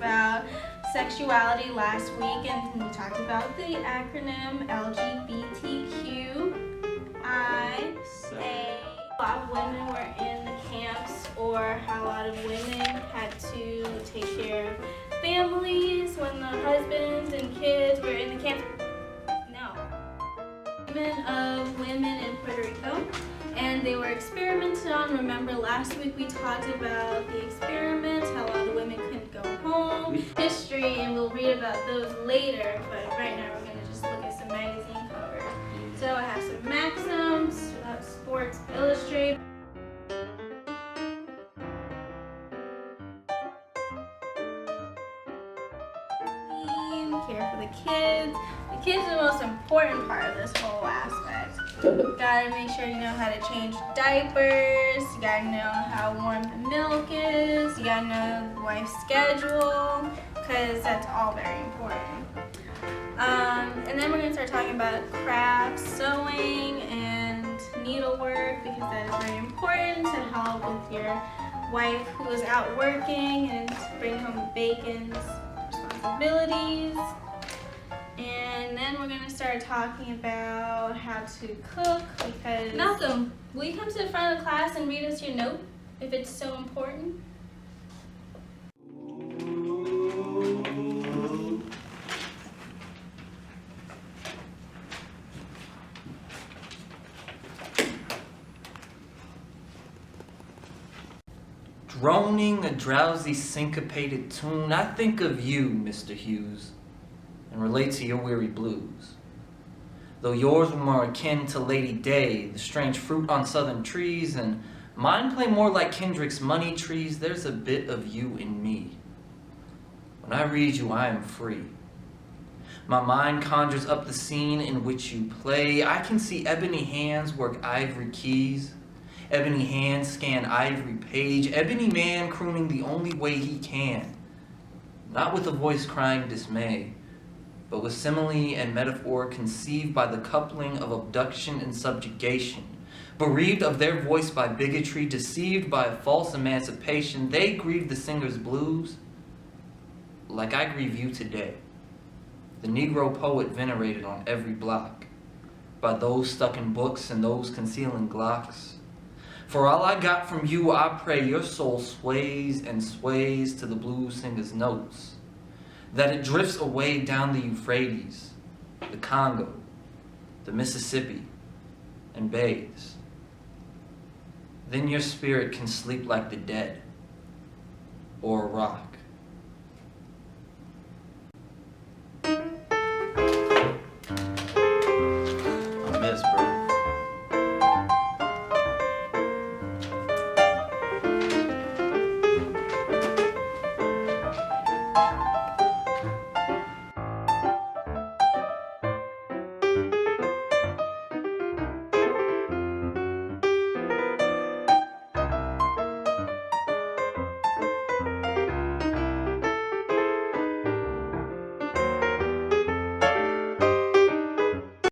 about sexuality last week, and we talked about the acronym LGBTQIA. A lot of women were in the camps, or how a lot of women had to take care of families when the husbands and kids were in the camp. No. Of women in Puerto Rico, and they were experimented on. Remember last week we talked about the experiments, how a lot of women couldn't go home, history, and we'll read about those later, but right now we're going to just look at some magazine covers. So I have some Maxims, Sports Illustrated. Care for the kids. The kids are the most important part of this whole aspect. You gotta make sure you know how to change diapers, you gotta know how warm the milk is, you gotta know the wife's schedule, because that's all very important. And then we're gonna start talking about crafts, sewing, and needlework, because that is very important to help with your wife who is out working and bring home bacon's responsibilities. And then we're going to start talking about how to cook, because Malcolm, will you come to the front of the class and read us your note if it's so important? Droning a drowsy syncopated tune, I think of you, Mr. Hughes, and relate to your weary blues. Though yours were more akin to Lady Day, the strange fruit on southern trees, and mine play more like Kendrick's money trees, there's a bit of you in me. When I read you, I am free. My mind conjures up the scene in which you play. I can see ebony hands work ivory keys, ebony hands scan ivory page, ebony man crooning the only way he can, not with a voice crying dismay, but with simile and metaphor conceived by the coupling of abduction and subjugation. Bereaved of their voice by bigotry, deceived by false emancipation, they grieve the singer's blues like I grieve you today, the Negro poet venerated on every block by those stuck in books and those concealing Glocks. For all I got from you, I pray your soul sways and sways to the blues singer's notes, that it drifts away down the Euphrates, the Congo, the Mississippi, and bathes. Then your spirit can sleep like the dead, or a rock. I miss, bro.